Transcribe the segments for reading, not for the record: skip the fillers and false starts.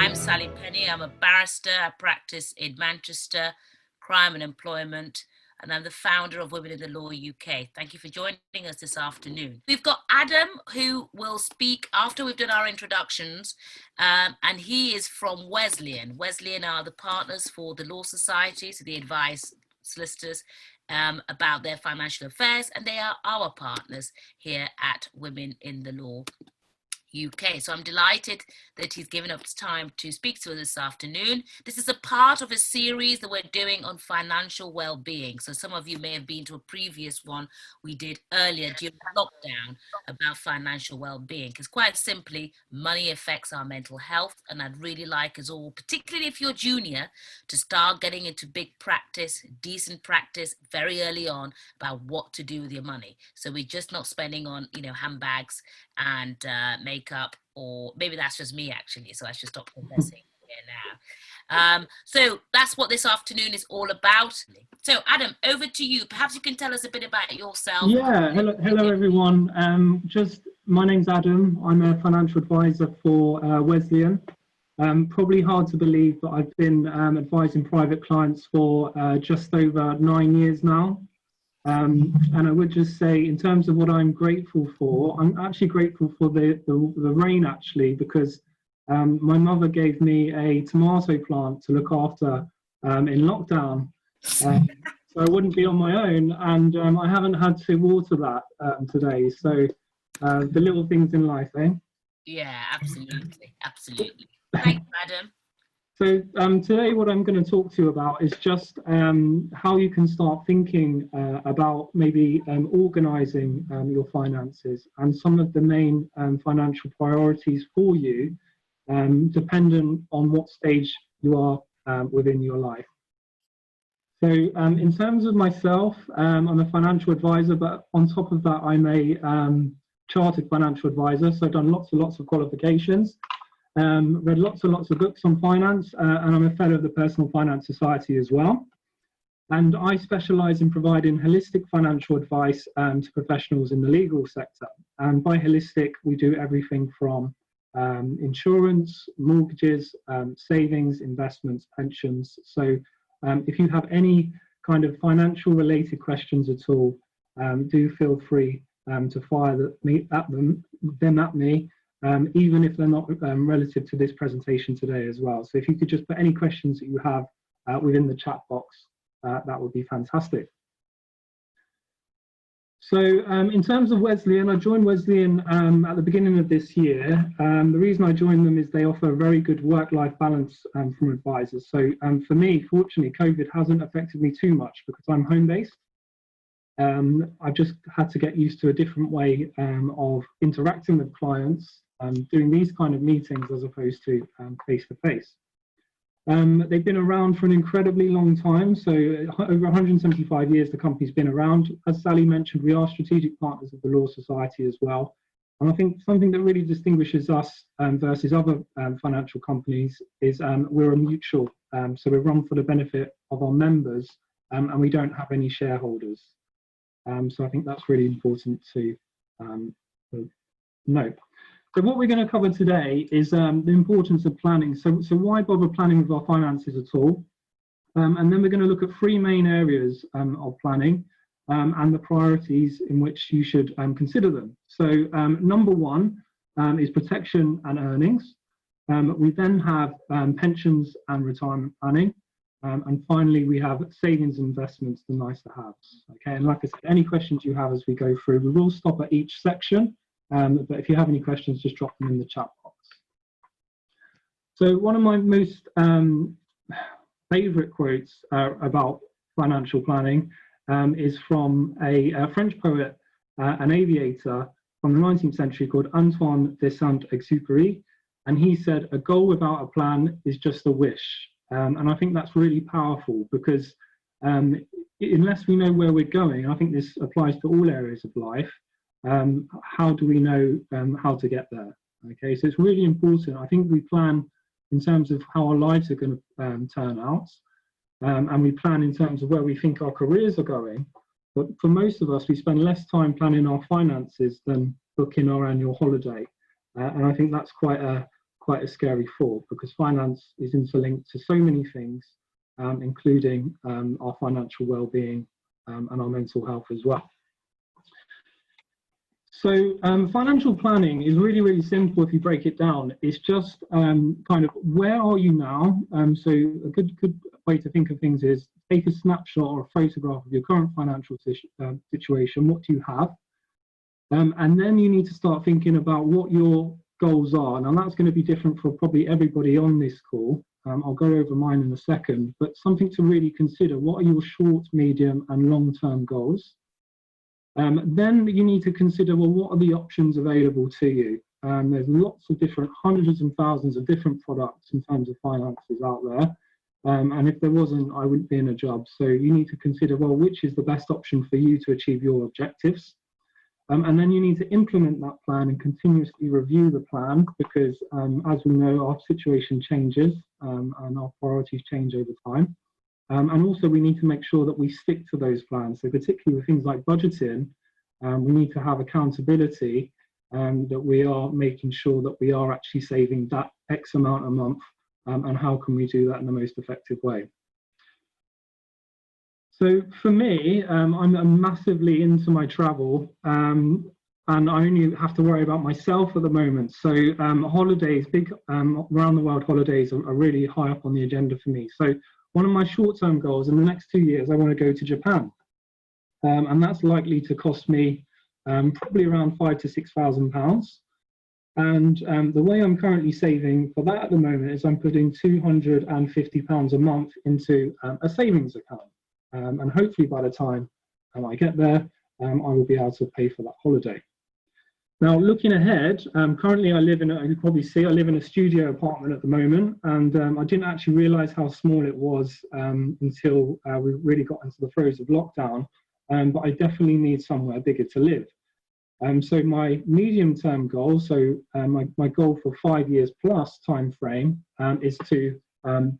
I'm Sally Penni. I'm a barrister. I practice in Manchester, crime and employment, and I'm the founder of Women in the Law UK. Thank you for joining us this afternoon. We've got Adam, who will speak after we've done our introductions, and he is from Wesleyan. Wesleyan are the partners for the Law Society, so they advise solicitors about their financial affairs, and they are our partners here at Women in the Law UK. So I'm delighted that he's given up time to speak to us this afternoon. This is a part of a series that we're doing on financial well-being. So some of you may have been to a previous one we did earlier during lockdown about financial well-being, because quite simply, money affects our mental health. And I'd really like us all, particularly if you're junior, to start getting into big practice, decent practice very early on about what to do with your money. So we're just not spending on, handbags and makeup, or maybe that's just me actually, so I should stop confessing here now. So that's what this afternoon is all about. So Adam, over to you. Perhaps you can tell us a bit about yourself. Yeah, hello everyone. My name's Adam. I'm a financial advisor for Wesleyan. Probably hard to believe, but I've been advising private clients for just over 9 years now. And I would just say, in terms of what I'm grateful for, I'm actually grateful for the rain, actually, because my mother gave me a tomato plant to look after in lockdown. So I wouldn't be on my own, and I haven't had to water that today. So the little things in life, eh? Yeah, absolutely. Absolutely. Thanks, Adam. So today what I'm going to talk to you about is just how you can start thinking about maybe organising your finances and some of the main financial priorities for you, dependent on what stage you are within your life. So in terms of myself, I'm a financial advisor, but on top of that, I'm a chartered financial advisor. So I've done lots and lots of qualifications. Read lots and lots of books on finance, and I'm a fellow of the Personal Finance Society as well. And I specialise in providing holistic financial advice to professionals in the legal sector. And by holistic, we do everything from insurance, mortgages, savings, investments, pensions. So if you have any kind of financial related questions at all, do feel free to fire them at me. Even if they're not relative to this presentation today as well. So if you could just put any questions that you have within the chat box, that would be fantastic. So in terms of Wesleyan, I joined Wesleyan at the beginning of this year. The reason I joined them is they offer a very good work-life balance from advisors. So for me, fortunately, COVID hasn't affected me too much because I'm home-based. I've just had to get used to a different way of interacting with clients, doing these kind of meetings as opposed to face-to-face. They've been around for an incredibly long time, so over 175 years the company's been around. As Sally mentioned, we are strategic partners of the Law Society as well. And I think something that really distinguishes us versus other financial companies is we're a mutual, so we're run for the benefit of our members, and we don't have any shareholders. So I think that's really important to note. So what we're going to cover today is the importance of planning. So why bother planning with our finances at all? And then we're going to look at three main areas of planning and the priorities in which you should consider them. So number one is protection and earnings. We then have pensions and retirement planning. And finally, we have savings and investments, the nice to haves. Okay, and like I said, any questions you have as we go through, we will stop at each section. But if you have any questions, just drop them in the chat box. So one of my most favorite quotes about financial planning is from a French poet, an aviator from the 19th century called Antoine de Saint-Exupéry. And he said, "A goal without a plan is just a wish." And I think that's really powerful because unless we know where we're going, I think this applies to all areas of life, how do we know how to get there? Okay, so it's really important. I think we plan in terms of how our lives are going to turn out, and we plan in terms of where we think our careers are going. But for most of us, we spend less time planning our finances than booking our annual holiday, and I think that's quite quite a scary thought, because finance is interlinked to so many things, including our financial well-being and our mental health as well. So financial planning is really, really simple if you break it down. It's just kind of where are you now? So a good way to think of things is take a snapshot or a photograph of your current financial situation. What do you have? And then you need to start thinking about what your goals are. Now that's going to be different for probably everybody on this call. I'll go over mine in a second, but something to really consider: what are your short, medium and long-term goals? Then you need to consider, well, what are the options available to you? There's lots of different, hundreds and thousands of different products in terms of finances out there. And if there wasn't, I wouldn't be in a job. So you need to consider, well, which is the best option for you to achieve your objectives? And then you need to implement that plan and continuously review the plan, because as we know, our situation changes and our priorities change over time. And also we need to make sure that we stick to those plans. So particularly with things like budgeting, we need to have accountability, that we are making sure that we are actually saving that X amount a month, and how can we do that in the most effective way. So for me, I'm massively into my travel, and I only have to worry about myself at the moment. So holidays, big around the world holidays are really high up on the agenda for me. So one of my short-term goals in the next 2 years, I want to go to Japan, and that's likely to cost me probably around £5,000 to £6,000. And the way I'm currently saving for that at the moment is I'm putting £250 a month into a savings account. And hopefully by the time I get there, I will be able to pay for that holiday. Now, looking ahead, currently I live in, you can probably see, I live in a studio apartment at the moment, and I didn't actually realise how small it was until we really got into the throes of lockdown, but I definitely need somewhere bigger to live. So my medium-term goal, so my goal for 5 years plus time frame is to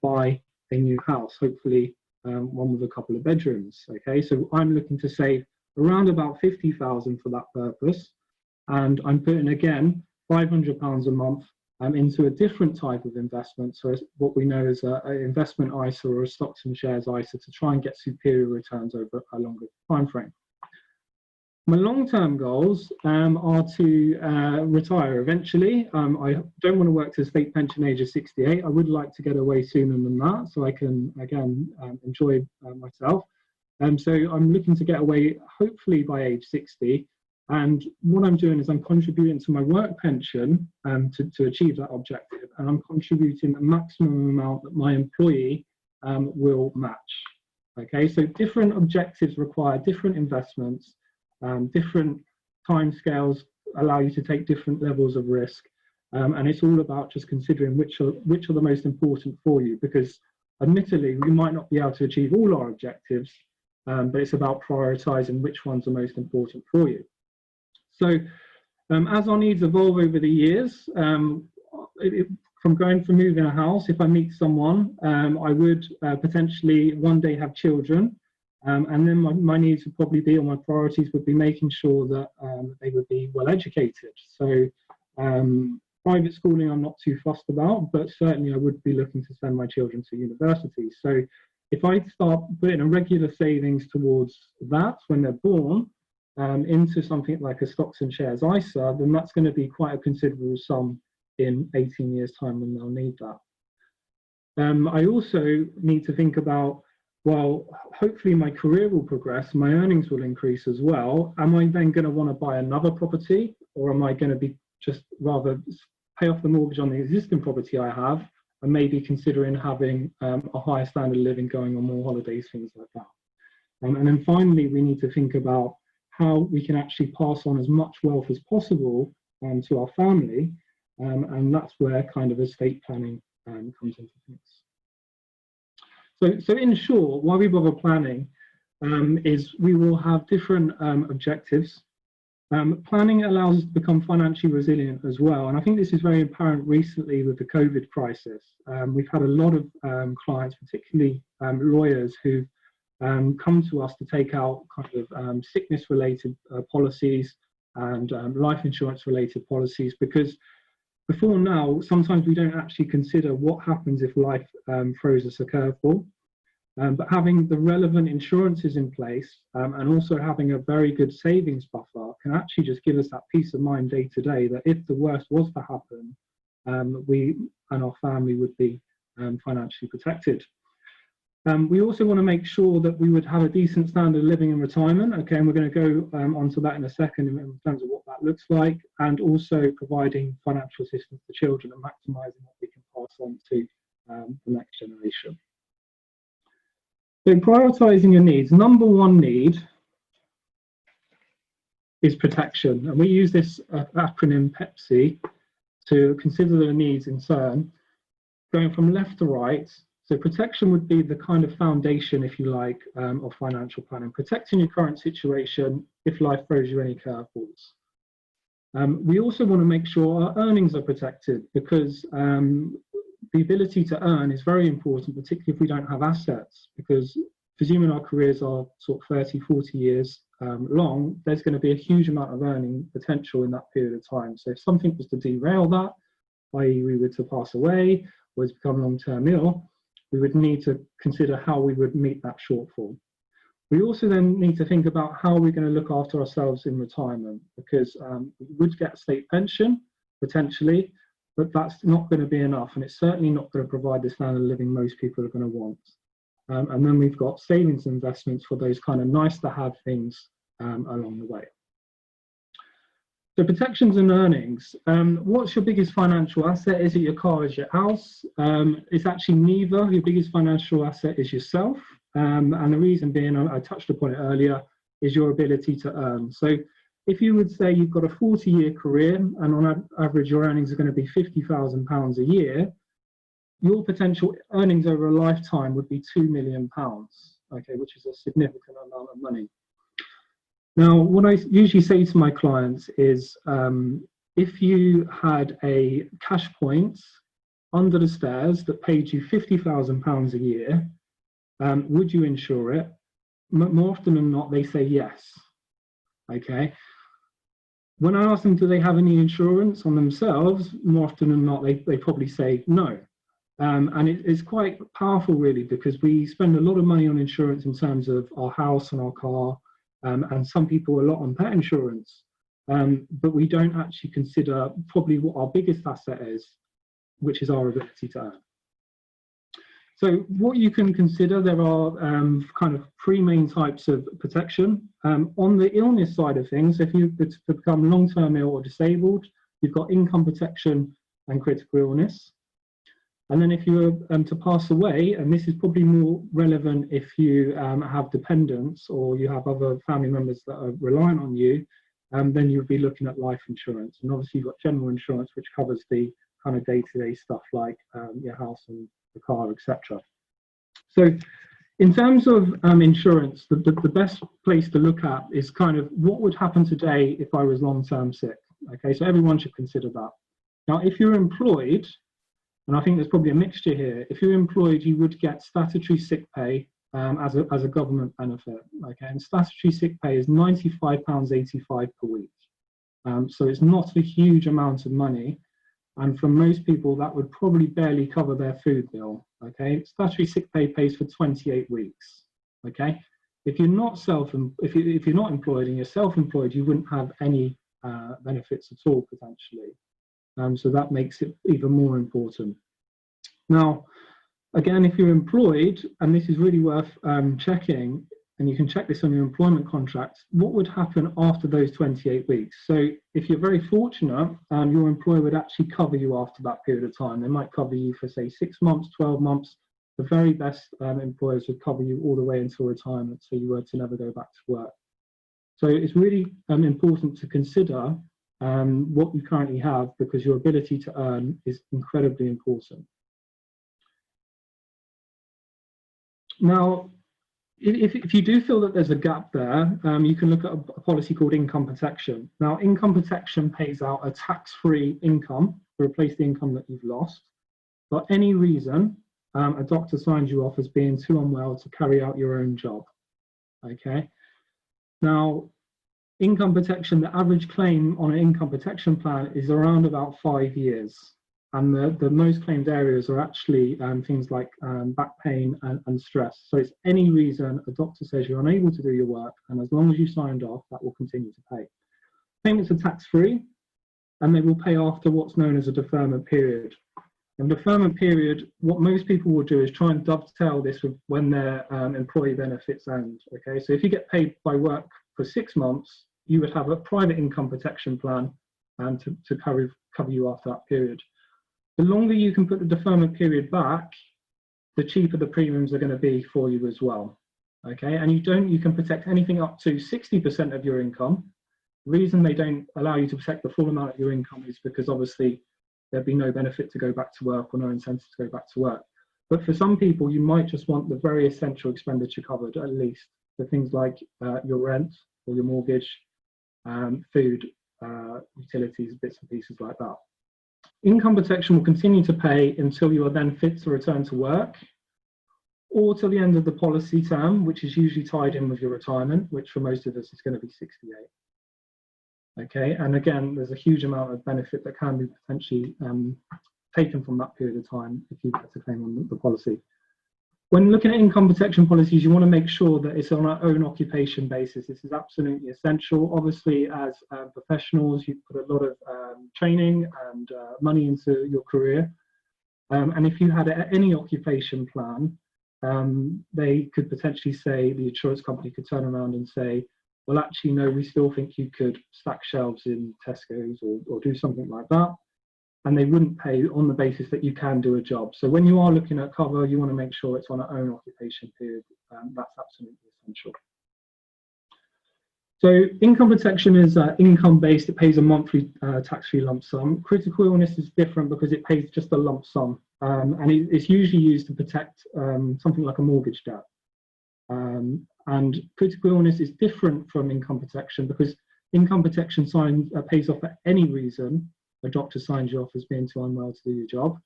buy a new house, hopefully one with a couple of bedrooms. Okay, so I'm looking to save around about 50,000 for that purpose, and I'm putting again £500 a month into a different type of investment. So it's what we know as an investment ISA or a stocks and shares ISA, to try and get superior returns over a longer time frame. My long-term goals are to retire eventually. I don't want to work to the state pension age of 68. I would like to get away sooner than that, so I can, again, enjoy myself. So I'm looking to get away hopefully by age 60. And what I'm doing is I'm contributing to my work pension to achieve that objective. And I'm contributing the maximum amount that my employee will match. Okay, so different objectives require different investments. Different timescales allow you to take different levels of risk, and it's all about just considering which are the most important for you, because admittedly we might not be able to achieve all our objectives, but it's about prioritizing which ones are most important for you. So as our needs evolve over the years, from going from moving a house, if I meet someone, I would potentially one day have children. And then my needs would probably be, or my priorities would be, making sure that they would be well educated. So private schooling I'm not too fussed about, but certainly I would be looking to send my children to university. So if I start putting a regular savings towards that when they're born, into something like a stocks and shares ISA, then that's going to be quite a considerable sum in 18 years' time when they'll need that. I also need to think about, well, hopefully my career will progress, my earnings will increase as well. Am I then going to want to buy another property, or am I going to be just rather pay off the mortgage on the existing property I have, and maybe considering having a higher standard of living, going on more holidays, things like that. And then finally, we need to think about how we can actually pass on as much wealth as possible to our family, and that's where kind of estate planning comes into things. So in short, why we bother planning is we will have different objectives. Planning allows us to become financially resilient as well. And I think this is very apparent recently with the COVID crisis. We've had a lot of clients, particularly lawyers, who've come to us to take out kind of sickness-related policies and life insurance-related policies, because before now, sometimes we don't actually consider what happens if life throws us a curveball. But having the relevant insurances in place and also having a very good savings buffer can actually just give us that peace of mind day to day that if the worst was to happen, we and our family would be financially protected. We also want to make sure that we would have a decent standard of living in retirement. Okay, and we're going to go onto that in a second in terms of what that looks like, and also providing financial assistance to children and maximising what we can pass on to the next generation. So prioritising your needs. Number one need is protection, and we use this acronym PEPSI to consider the needs in turn, going from left to right. So protection would be the kind of foundation, if you like, of financial planning, protecting your current situation if life throws you any curveballs. We also want to make sure our earnings are protected, because the ability to earn is very important, particularly if we don't have assets, because presuming our careers are sort of 30, 40 years long, there's going to be a huge amount of earning potential in that period of time. So if something was to derail that, i.e. we were to pass away or to become long-term ill, we would need to consider how we would meet that shortfall. We also then need to think about how we're going to look after ourselves in retirement, because we would get a state pension potentially, but that's not going to be enough, and it's certainly not going to provide the standard of living most people are going to want. And then we've got savings investments for those kind of nice to have things along the way. So protections and earnings. What's your biggest financial asset? Is it your car? Is it your house? It's actually neither. Your biggest financial asset is yourself. And the reason being, I touched upon it earlier, is your ability to earn. So if you would say you've got a 40-year career and on average your earnings are going to be £50,000 a year, your potential earnings over a lifetime would be £2 million, okay, which is a significant amount of money. Now, what I usually say to my clients is, if you had a cash point under the stairs that paid you £50,000 a year, would you insure it? More often than not, they say yes. Okay. When I ask them, do they have any insurance on themselves? More often than not, they probably say no. And it's quite powerful, really, because we spend a lot of money on insurance in terms of our house and our car, and some people a lot on pet insurance, but we don't actually consider probably what our biggest asset is, which is our ability to earn. So what you can consider, there are kind of three main types of protection. On the illness side of things, if you become long-term ill or disabled, you've got income protection and critical illness. And then if you were to pass away, and this is probably more relevant if you have dependents or you have other family members that are reliant on you, then you'll be looking at life insurance. And obviously you've got general insurance, which covers the kind of day-to-day stuff like your house and the car, etc. So in terms of insurance, the best place to look at is kind of what would happen today if I was long-term sick. Okay, so everyone should consider that. Now, if you're employed, and I think there's probably a mixture here, if you're employed, you would get statutory sick pay as a government benefit. Okay, and statutory sick pay is £95.85 per week. So it's not a huge amount of money. And for most people, that would probably barely cover their food bill. Okay, statutory sick pay pays for 28 weeks. Okay, if you're not if you're not employed and you're self-employed, you wouldn't have any benefits at all potentially. So that makes it even more important. Now, again, if you're employed, and this is really worth checking, and you can check this on your employment contract, what would happen after those 28 weeks? So if you're very fortunate, your employer would actually cover you after that period of time. They might cover you for, say, 6 months, 12 months. The very best employers would cover you all the way until retirement, so you were to never go back to work. So it's really important to consider what you currently have, because your ability to earn is incredibly important. Now, if you do feel that there's a gap there, you can look at a policy called income protection. Now, income protection pays out a tax-free income to replace the income that you've lost. For any reason, a doctor signs you off as being too unwell to carry out your own job. Okay. Now, Income protection, the average claim on an income protection plan is around about 5 years. And the most claimed areas are actually things like back pain and stress. So it's any reason a doctor says you're unable to do your work, and as long as you signed off, that will continue to pay. Payments are tax-free, and they will pay after what's known as a deferment period. And deferment period, what most people will do is try and dovetail this with when their employee benefits end. Okay, so if you get paid by work for 6 months, you would have a private income protection plan to cover you after that period. The longer you can put the deferment period back, the cheaper the premiums are going to be for you as well. Okay, and you can protect anything up to 60% of your income. The reason they don't allow you to protect the full amount of your income is because obviously there'd be no benefit to go back to work or no incentive to go back to work. But for some people, you might just want the very essential expenditure covered, at least for things like your rent or your mortgage, food, utilities, bits and pieces like that. Income protection will continue to pay until you are then fit to return to work, or till the end of the policy term, which is usually tied in with your retirement, which for most of us is going to be 68. Okay, and again, there's a huge amount of benefit that can be potentially taken from that period of time if you get to claim on the policy. When looking at income protection policies, you want to make sure that it's on our own occupation basis. This is absolutely essential. Obviously, as professionals, you put a lot of training and money into your career. And if you had any occupation plan, they could potentially say, the insurance company could turn around and say, well, actually, no, we still think you could stack shelves in Tesco's or do something like that. And they wouldn't pay on the basis that you can do a job. So when you are looking at cover, you want to make sure it's on our own occupation period. That's absolutely essential. So income protection is income-based. It pays a monthly tax-free lump sum. Critical illness is different because it pays just a lump sum. And it's usually used to protect something like a mortgage debt. And critical illness is different from income protection because income protection pays off for any reason a doctor signs you off as being too unwell to do your job,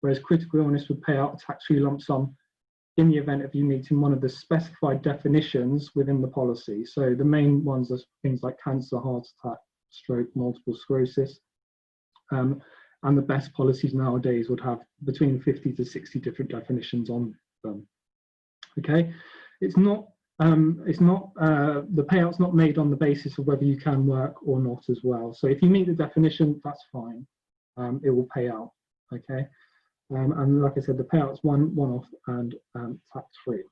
whereas critical illness would pay out a tax-free lump sum in the event of you meeting one of the specified definitions within the policy. So the main ones are things like cancer, heart attack, stroke, multiple sclerosis, and the best policies nowadays would have between 50 to 60 different definitions on them. Okay, the payout's not made on the basis of whether you can work or not as well. So if you meet the definition, that's fine. It will pay out. Okay, and like I said, the payout's one-off and tax-free.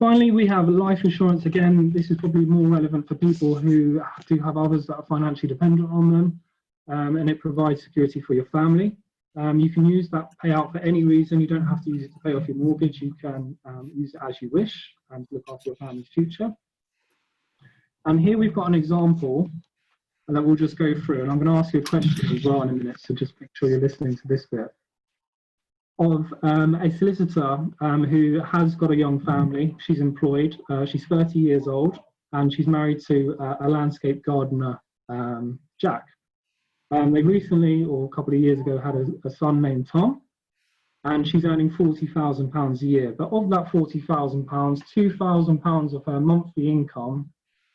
Finally, we have life insurance. Again, this is probably more relevant for people who do have others that are financially dependent on them, and it provides security for your family. You can use that payout for any reason. You don't have to use it to pay off your mortgage. You can use it as you wish and look after your family's future. And here we've got an example that we'll just go through. And I'm going to ask you a question as well in a minute, so just make sure you're listening to this bit. Of a solicitor who has got a young family. She's employed. She's 30 years old, and she's married to a landscape gardener, Jack. They recently, or a couple of years ago, had a son named Tom, and she's earning £40,000 a year. But of that £40,000, £2,000 of her monthly income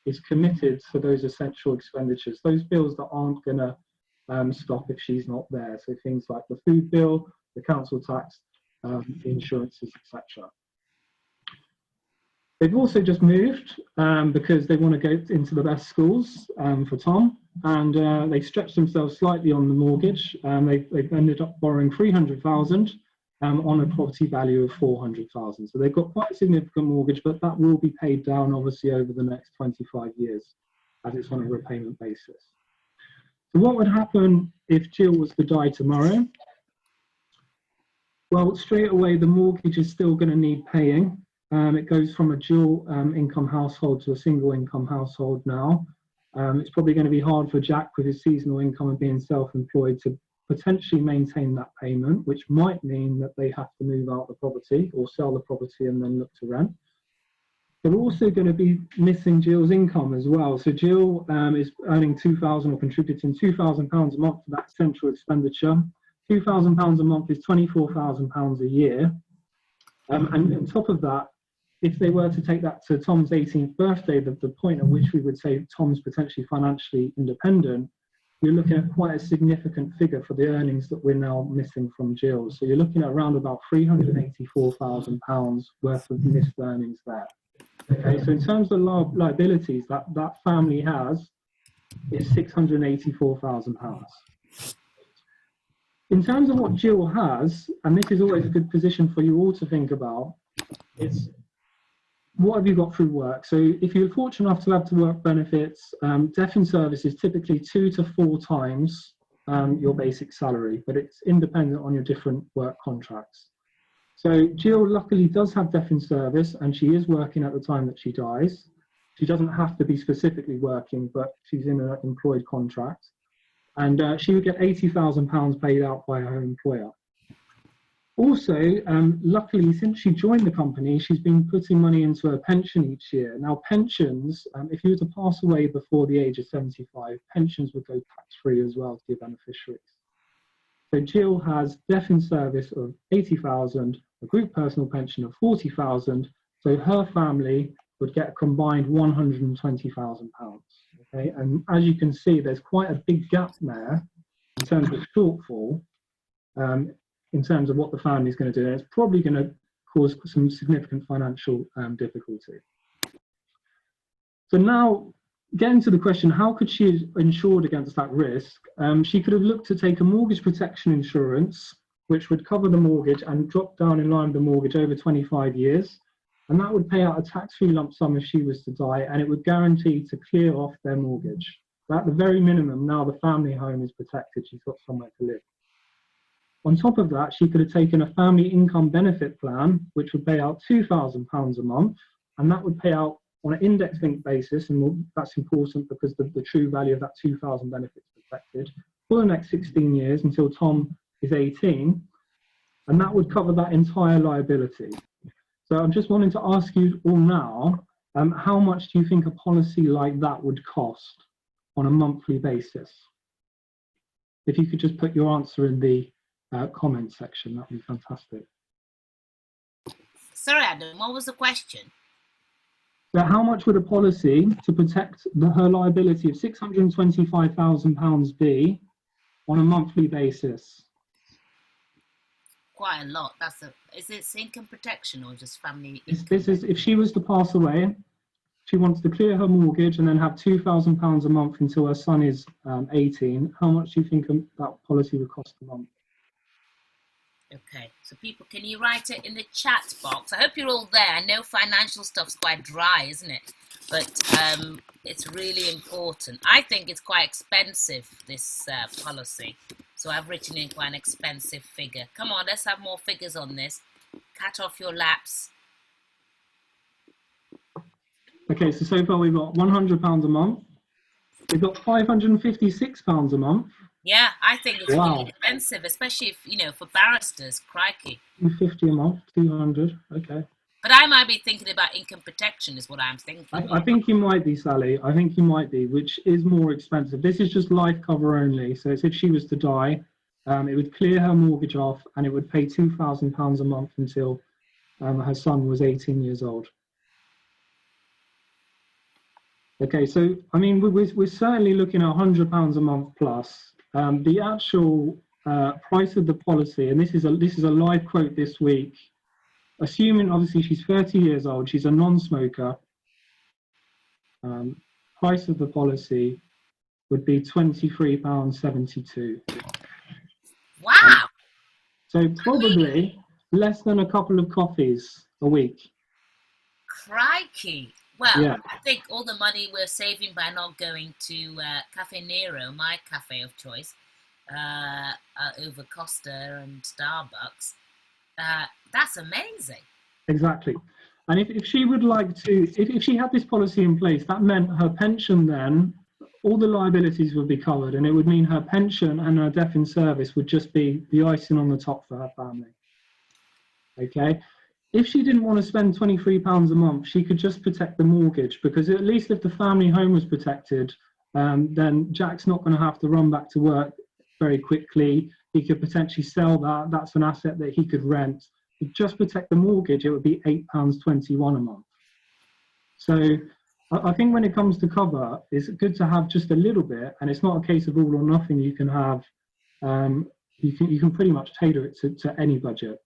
is committed to those essential expenditures, those bills that aren't going to stop if she's not there. So things like the food bill, the council tax, the insurances, etc. They've also just moved because they want to go into the best schools for Tom, and they stretched themselves slightly on the mortgage. They've ended up borrowing £300,000 on a property value of £400,000. So they've got quite a significant mortgage, but that will be paid down obviously over the next 25 years as it's on a repayment basis. So what would happen if Jill was to die tomorrow? Well, straight away, the mortgage is still going to need paying. It goes from a dual income household to a single income household now. It's probably going to be hard for Jack with his seasonal income and being self-employed to potentially maintain that payment, which might mean that they have to move out the property or sell the property and then look to rent. They're also going to be missing Jill's income as well. So Jill is earning £2,000 or contributing £2,000 a month for that central expenditure. £2,000 a month is £24,000 a year. And on top of that, if they were to take that to Tom's 18th birthday, the point at which we would say Tom's potentially financially independent, you're looking at quite a significant figure for the earnings that we're now missing from Jill. So you're looking at around about £384,000 worth of missed earnings there. Okay, so in terms of liabilities that family has, is £684,000. In terms of what Jill has, and this is always a good position for you all to think about, it's what have you got through work? So if you're fortunate enough to have to work benefits, death in service is typically 2 to 4 times your basic salary, but it's independent on your different work contracts. So Jill luckily does have death in service, and she is working at the time that she dies. She doesn't have to be specifically working, but she's in an employed contract. And she would get £80,000 paid out by her employer. Also, luckily, since she joined the company, she's been putting money into her pension each year. Now, pensions, if you were to pass away before the age of 75, pensions would go tax-free as well to your beneficiaries. So Jill has death in service of £80,000, a group personal pension of £40,000, so her family would get a combined £120,000. Okay, and as you can see, there's quite a big gap there in terms of shortfall, in terms of what the family is going to do. And it's probably going to cause some significant financial difficulty. So now, getting to the question, how could she have insured against that risk? She could have looked to take a mortgage protection insurance, which would cover the mortgage and drop down in line with the mortgage over 25 years. And that would pay out a tax-free lump sum if she was to die, and it would guarantee to clear off their mortgage. So at the very minimum, now the family home is protected. She's got somewhere to live. On top of that, she could have taken a family income benefit plan, which would pay out £2,000 a month, and that would pay out on an index-linked basis, and that's important because the true value of that 2,000 benefits protected for the next 16 years until Tom is 18, and that would cover that entire liability. So I'm just wanting to ask you all now, how much do you think a policy like that would cost on a monthly basis? If you could just put your answer in the comment section, that would be fantastic. Sorry, Adam, what was the question? So how much would a policy to protect her liability of £625,000 be on a monthly basis? Quite a lot. Is it income protection or just family? This is if she was to pass away, she wants to clear her mortgage and then have £2,000 a month until her son is 18. How much do you think that policy would cost a month? Okay, so people, can you write it in the chat box? I hope you're all there. I know financial stuff's quite dry, isn't it? But it's really important. I think it's quite expensive, this policy. So I've written in quite an expensive figure. Come on, let's have more figures on this. Cut off your laps. Okay, so far we've got £100 a month. We've got £556 a month. Yeah, I think it's really expensive, especially if, for barristers, crikey. 250 a month, 200, okay. But I might be thinking about income protection is what I'm thinking. I think you might be, Sally. I think you might be, which is more expensive. This is just life cover only. So it's if she was to die, it would clear her mortgage off and it would pay £2,000 a month until her son was 18 years old. Okay, so, I mean, we're certainly looking at £100 a month plus. The actual price of the policy, and this is a live quote this week, assuming obviously she's 30 years old, she's a non-smoker, price of the policy would be £23.72. Wow! So probably less than a couple of coffees a week. Crikey! Well, yeah. I think all the money we're saving by not going to Cafe Nero, my cafe of choice, over Costa and Starbucks, that's amazing. Exactly. And if she would like to, if she had this policy in place, that meant her pension then, all the liabilities would be covered, and it would mean her pension and her death in service would just be the icing on the top for her family. Okay. If she didn't want to spend £23 a month, she could just protect the mortgage, because at least if the family home was protected, then Jack's not going to have to run back to work very quickly. He could potentially sell that. That's an asset that he could rent. to just protect the mortgage, it would be £8.21 a month. So I think when it comes to cover, it's good to have just a little bit, and it's not a case of all or nothing. You can have, you can pretty much tailor it to any budget.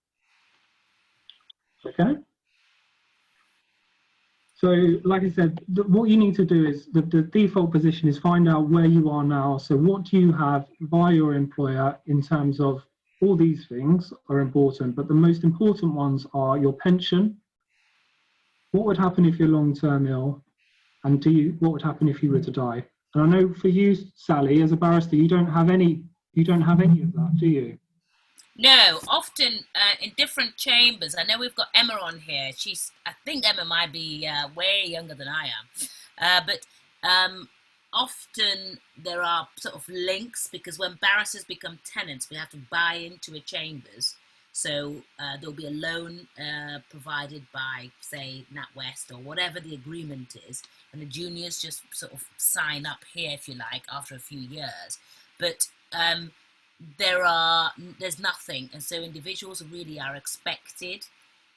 Okay. So, like I said, what you need to do is the default position is find out where you are now. So, what do you have via your employer in terms of all these things are important, but the most important ones are your pension. What would happen if you're long-term ill? And what would happen if you were to die? And I know for you, Sally, as a barrister, you don't have any of that, do you? No, often in different chambers. I know we've got Emma on here. I think Emma might be way younger than I am. But often there are sort of links, because when barristers become tenants, we have to buy into a chambers. So there'll be a loan provided by, say, NatWest or whatever the agreement is, and the juniors just sort of sign up here, if you like, after a few years. But there's nothing, and so individuals really are expected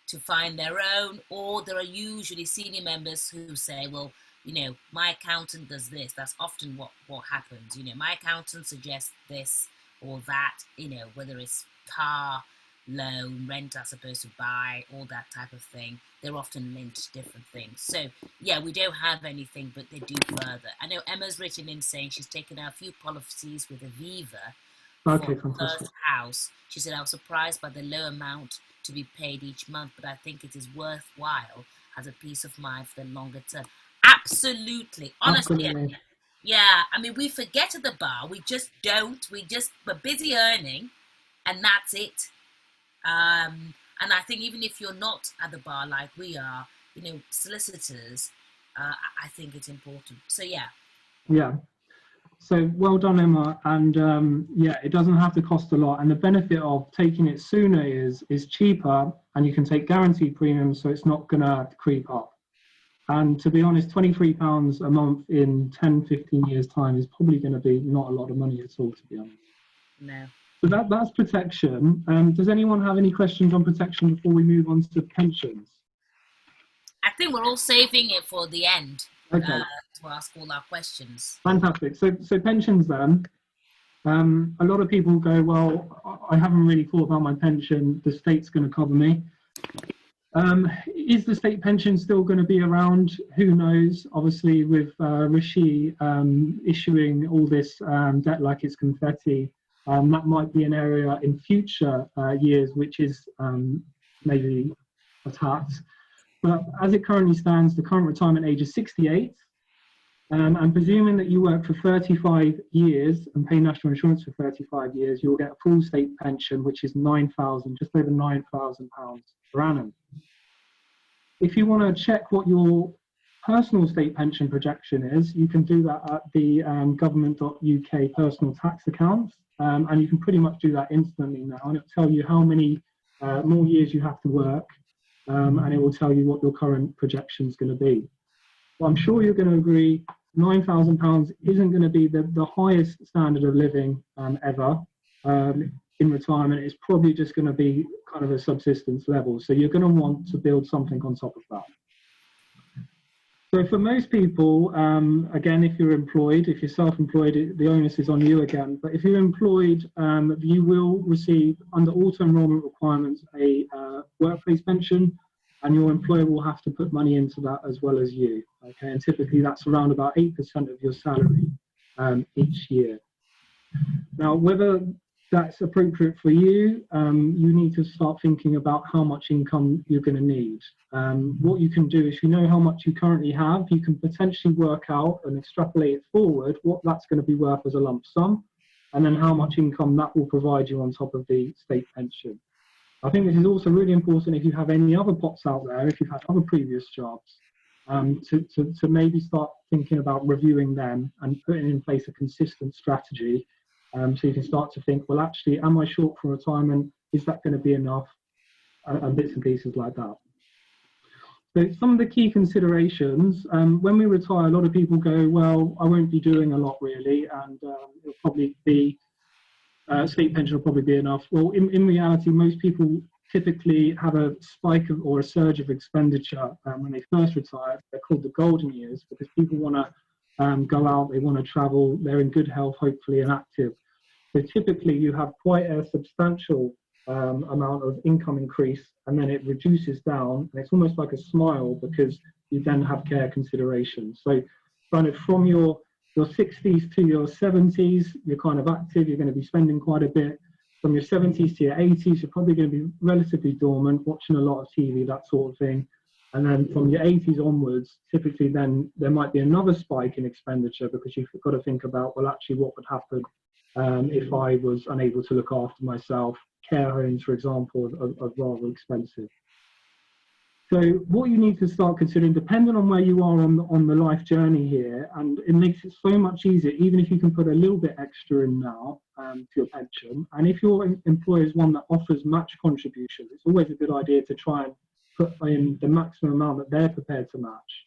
to find their own, or there are usually senior members who say, well, you know, my accountant does this. That's often what happens. You know, my accountant suggests this or that, you know, whether it's car loan, rent are supposed to buy, all that type of thing. They're often linked to different things. So yeah, we don't have anything, but they do further. I know Emma's written in saying she's taken out a few policies with Aviva for the first house. She said, I was surprised by the low amount to be paid each month, but I think it is worthwhile as a peace of mind for the longer term. Absolutely. Honestly. Absolutely. Yeah, I mean, we forget at the bar. We just don't. We're busy earning, and that's it. And I think even if you're not at the bar like we are, you know, solicitors, I think it's important. So yeah. Yeah. So well done, Emma. And yeah, it doesn't have to cost a lot. And the benefit of taking it sooner is cheaper, and you can take guaranteed premiums, so it's not going to creep up. And to be honest, £23 a month in 10, 15 years' time is probably going to be not a lot of money at all, to be honest. No. So that's protection. Does anyone have any questions on protection before we move on to pensions? I think we're all saving it for the end. Okay. To ask all our questions. Fantastic. So pensions then. A lot of people go, well, I haven't really thought about my pension. The state's going to cover me. Is the state pension still going to be around? Who knows? Obviously, with Rishi issuing all this debt like it's confetti, that might be an area in future years which is maybe attacked. But as it currently stands, the current retirement age is 68. And presuming that you work for 35 years and pay national insurance for 35 years, you'll get a full state pension, which is just over £9,000 per annum. If you want to check what your personal state pension projection is, you can do that at the government.uk personal tax account. And you can pretty much do that instantly now, and it'll tell you how many more years you have to work, and it will tell you what your current projection is going to be. Well, I'm sure you're going to agree, £9,000 isn't going to be the highest standard of living ever in retirement. It's probably just going to be kind of a subsistence level. So you're going to want to build something on top of that. So for most people, again, if you're employed, if you're self-employed, the onus is on you again. But if you're employed, you will receive, under auto-enrollment requirements, a workplace pension, and your employer will have to put money into that as well as you. Okay, and typically that's around about 8% of your salary each year. Now, whether that's appropriate for you, you need to start thinking about how much income you're going to need. What you can do is, you know how much you currently have, you can potentially work out and extrapolate it forward what that's going to be worth as a lump sum, and then how much income that will provide you on top of the state pension. I think this is also really important if you have any other pots out there, if you've had other previous jobs, to maybe start thinking about reviewing them and putting in place a consistent strategy. So you can start to think, well, actually, am I short for retirement? Is that going to be enough? And bits and pieces like that. So some of the key considerations, when we retire, a lot of people go, well, I won't be doing a lot really, and it'll probably be, state pension will probably be enough. Well, in reality, most people typically have a spike of, or a surge of expenditure when they first retire. They're called the golden years because people want to go out, they want to travel, they're in good health, hopefully, and active. So typically you have quite a substantial amount of income increase, and then it reduces down, and it's almost like a smile because you then have care considerations. So kind of from your 60s to your 70s, you're kind of active, you're going to be spending quite a bit. From your 70s to your 80s, you're probably going to be relatively dormant, watching a lot of TV, that sort of thing. And then from your 80s onwards, typically then there might be another spike in expenditure because you've got to think about, well, actually what would happen if I was unable to look after myself. Care homes, for example, are rather expensive. So what you need to start considering, depending on where you are on the life journey here, and it makes it so much easier, even if you can put a little bit extra in now to your pension. And if your employer is one that offers match contributions, it's always a good idea to try and put in the maximum amount that they're prepared to match,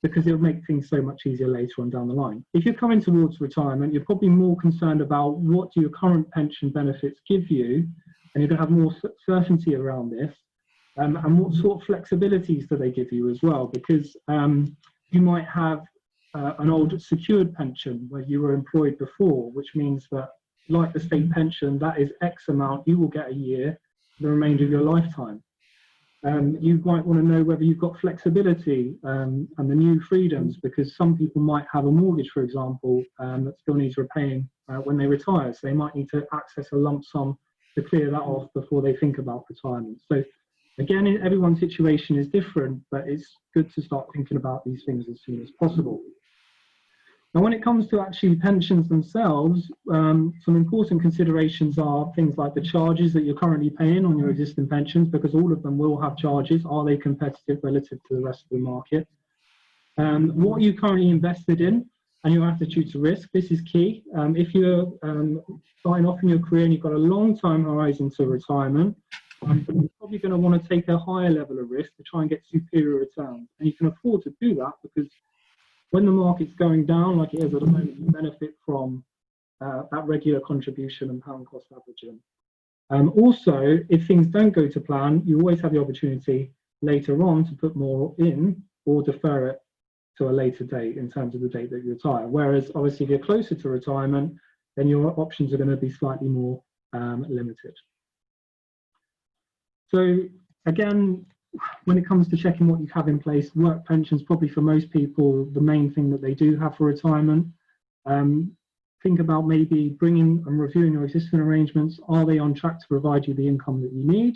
because it'll make things so much easier later on down the line. If you're coming towards retirement, you're probably more concerned about what do your current pension benefits give you, and you're going to have more certainty around this. And what sort of flexibilities do they give you as well? Because you might have an old secured pension where you were employed before, which means that, like the state pension, that is X amount you will get a year for the remainder of your lifetime. You might want to know whether you've got flexibility and the new freedoms, because some people might have a mortgage, for example, that still needs repaying when they retire. So they might need to access a lump sum to clear that off before they think about retirement. So again, everyone's situation is different, but it's good to start thinking about these things as soon as possible. Now, when it comes to actually pensions themselves, some important considerations are things like the charges that you're currently paying on your existing pensions, because all of them will have charges. Are they competitive relative to the rest of the market? What are you currently invested in, and your attitude to risk? This is key. If you're starting off in your career and you've got a long time horizon to retirement, you're probably going to want to take a higher level of risk to try and get superior returns. And you can afford to do that because when the market's going down, like it is at the moment, you benefit from that regular contribution and pound cost averaging. Also, if things don't go to plan, you always have the opportunity later on to put more in or defer it to a later date in terms of the date that you retire. Whereas obviously if you're closer to retirement, then your options are going to be slightly more limited. So again, when it comes to checking what you have in place, work pensions probably for most people the main thing that they do have for retirement. Think about maybe bringing and reviewing your existing arrangements. Are they on track to provide you the income that you need?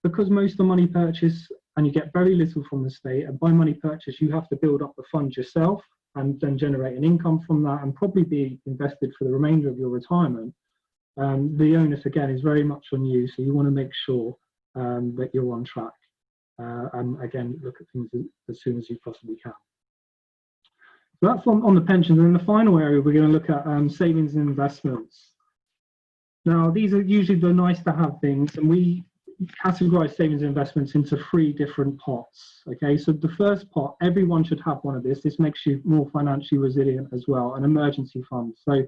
Because most of the money purchase, and you get very little from the state, and by money purchase you have to build up the fund yourself and then generate an income from that and probably be invested for the remainder of your retirement. The onus again is very much on you, so you want to make sure that you're on track and again look at things as soon as you possibly can. So that's on the pensions. And in the final area we're going to look at savings and investments. Now these are usually the nice to have things, and we categorize savings and investments into 3 different pots. Okay, so the first pot, everyone should have one of this. This makes you more financially resilient as well, an emergency fund. So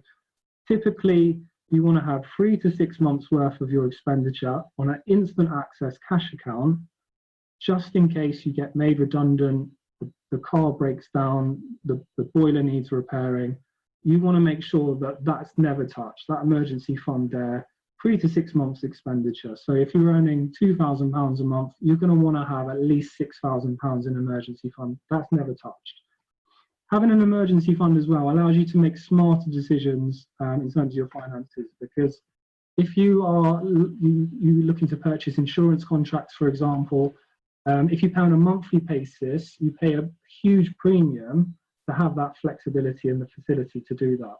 typically you want to have 3 to 6 months worth of your expenditure on an instant access cash account, just in case you get made redundant, the car breaks down, the boiler needs repairing. You want to make sure that that's never touched, that emergency fund there, 3 to 6 months expenditure. So if you're earning £2,000 a month, you're going to want to have at least £6,000 in emergency fund. That's never touched. Having an emergency fund as well allows you to make smarter decisions in terms of your finances, because if you are looking to purchase insurance contracts, for example, if you pay on a monthly basis, you pay a huge premium to have that flexibility and the facility to do that.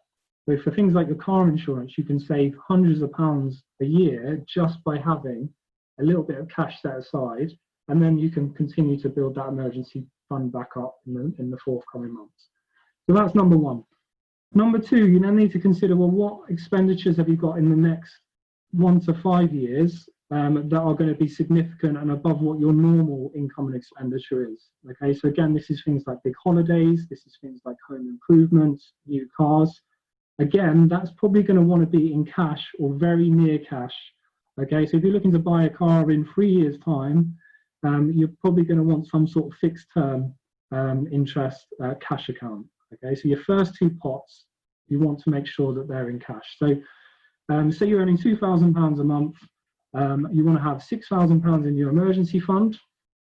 So for things like your car insurance, you can save hundreds of pounds a year just by having a little bit of cash set aside, and then you can continue to build that emergency fund back up in the forthcoming months. So that's number 1. Number 2, you then need to consider, well, what expenditures have you got in the next 1 to 5 years that are going to be significant and above what your normal income and expenditure is. Okay, so again, this is things like big holidays, this is things like home improvements, new cars. Again, that's probably going to want to be in cash or very near cash Okay, so if you're looking to buy a car in 3 years' time, you're probably going to want some sort of fixed term interest cash account. Okay, so your first two pots, you want to make sure that they're in cash. So say you're earning £2,000 a month, you want to have £6,000 in your emergency fund.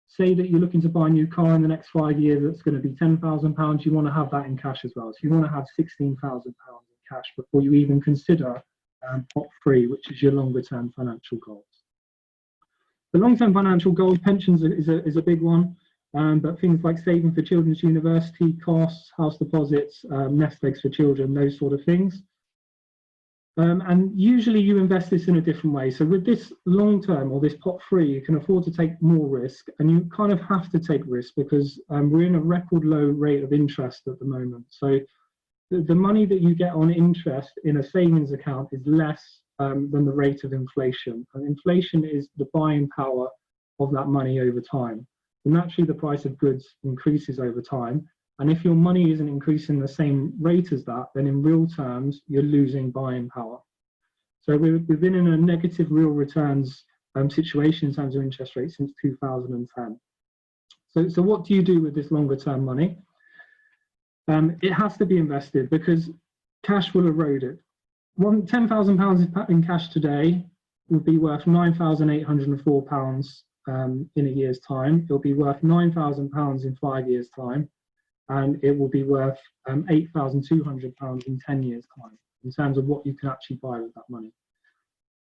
Say that you're looking to buy a new car in the next 5 years, that's going to be £10,000. You want to have that in cash as well. So you want to have £16,000 in cash before you even consider pot 3, which is your longer term financial goals. The long term financial goals, pensions is a big one, but things like saving for children's university costs, house deposits, nest eggs for children, those sort of things. And usually you invest this in a different way. So with this long term or this pot 3, you can afford to take more risk, and you kind of have to take risk because we're in a record low rate of interest at the moment. So the money that you get on interest in a savings account is less than the rate of inflation. And inflation is the buying power of that money over time. And naturally, the price of goods increases over time. And if your money isn't increasing the same rate as that, then in real terms, you're losing buying power. So we've been in a negative real returns situation in terms of interest rates since 2010. So what do you do with this longer term money? It has to be invested because cash will erode it. £10,000 in cash today will be worth £9,804 in a year's time. It'll be worth £9,000 in 5 years' time, and it will be worth £8,200 in 10 years' time in terms of what you can actually buy with that money.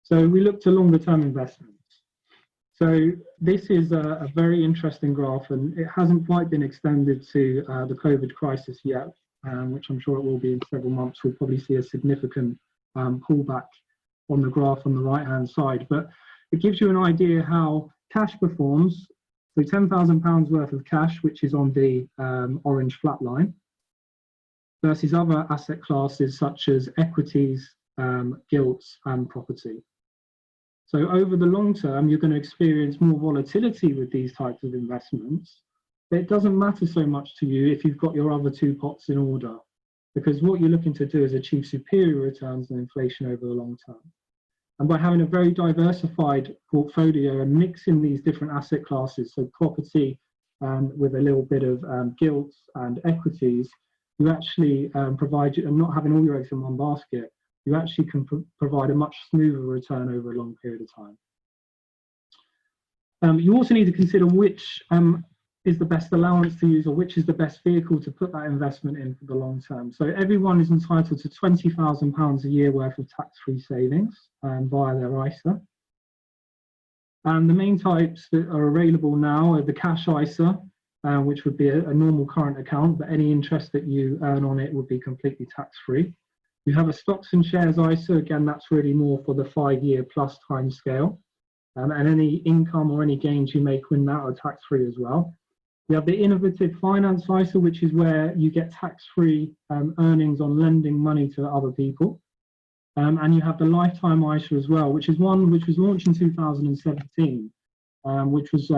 So we look to longer term investments. So this is a very interesting graph, and it hasn't quite been extended to the COVID crisis yet, which I'm sure it will be in several months. We'll probably see a significant pullback on the graph on the right-hand side, but it gives you an idea how cash performs. So £10,000 worth of cash, which is on the orange flat line, versus other asset classes such as equities, gilts, and property. So over the long term, you're going to experience more volatility with these types of investments. But it doesn't matter so much to you if you've got your other two pots in order, because what you're looking to do is achieve superior returns than inflation over the long term. And by having a very diversified portfolio and mixing these different asset classes, so property with a little bit of gilts and equities, you actually provide, and not having all your eggs in one basket, you actually can provide a much smoother return over a long period of time. You also need to consider which is the best allowance to use, or which is the best vehicle to put that investment in for the long term. So everyone is entitled to £20,000 a year worth of tax-free savings via their ISA. And the main types that are available now are the cash ISA, which would be a normal current account, but any interest that you earn on it would be completely tax-free. You have a stocks and shares ISA. Again, that's really more for the 5-year plus time scale. And any income or any gains you make when that are tax-free as well. You have the innovative finance ISA, which is where you get tax-free earnings on lending money to other people. And you have the lifetime ISA as well, which is one which was launched in 2017, which was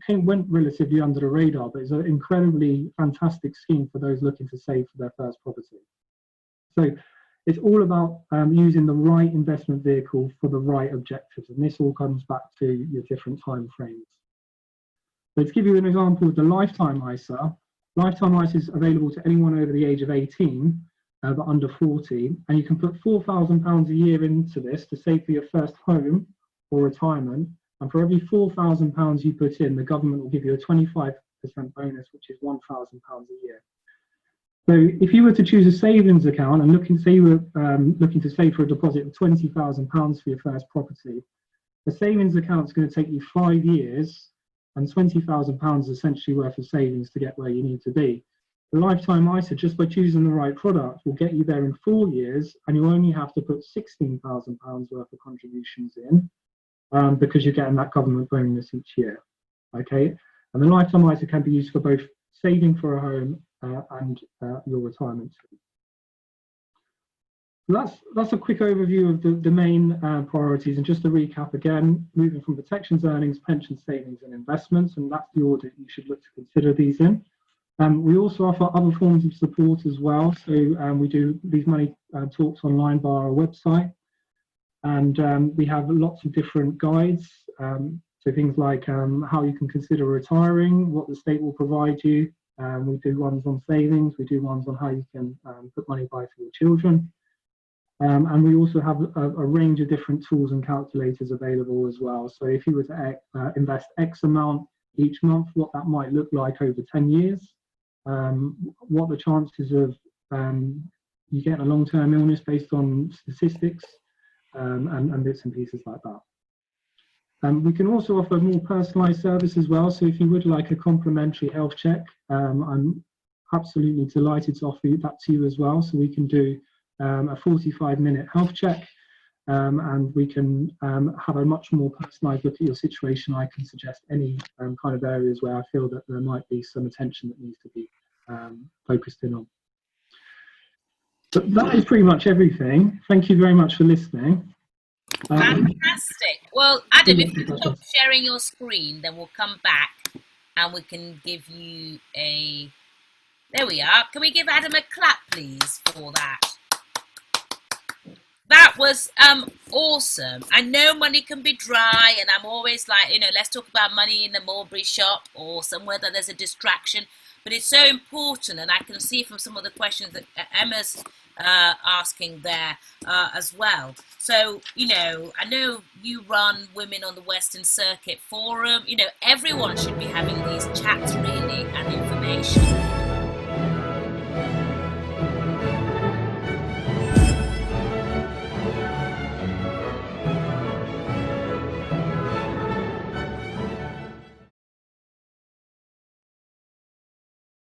went relatively under the radar, but it's an incredibly fantastic scheme for those looking to save for their first property. So it's all about using the right investment vehicle for the right objectives, and this all comes back to your different time frames. So to give you an example of the lifetime ISA is available to anyone over the age of 18, but under 40, and you can put £4,000 a year into this to save for your first home or retirement, and for every £4,000 you put in, the government will give you a 25% bonus, which is £1,000 a year. So if you were to choose a savings account and say you were looking to save for a deposit of £20,000 for your first property, the savings account is going to take you 5 years and £20,000 essentially worth of savings to get where you need to be. The lifetime ISA, just by choosing the right product, will get you there in 4 years, and you only have to put £16,000 worth of contributions in because you're getting that government bonus each year. Okay, and the lifetime ISA can be used for both saving for a home and your retirement. So that's a quick overview of the main priorities, and just to recap again, moving from protections, earnings, pensions, savings and investments, and that's the order you should look to consider these in. We also offer other forms of support as well, so we do these money talks online via our website. And we have lots of different guides. So things like how you can consider retiring, what the state will provide you. We do ones on savings. We do ones on how you can put money by for your children. And we also have a range of different tools and calculators available as well. So if you were to invest X amount each month, what that might look like over 10 years, what the chances of you getting a long-term illness based on statistics, and bits and pieces like that. We can also offer more personalised service as well. So if you would like a complimentary health check, I'm absolutely delighted to offer that to you as well. So we can do a 45-minute health check, and we can have a much more personalised look at your situation. I can suggest any kind of areas where I feel that there might be some attention that needs to be focused in on. But that is pretty much everything. Thank you very much for listening. Fantastic. Well, Adam, if you stop sharing your screen, then we'll come back and we can give you a... There we are. Can we give Adam a clap, please, for that? That was awesome. I know money can be dry, and I'm always like, let's talk about money in the mulberry shop or somewhere that there's a distraction. But it's so important, and I can see from some of the questions that Emma's asking there as well. So, I know you run Women on the Western Circuit Forum. Everyone should be having these chats really and information.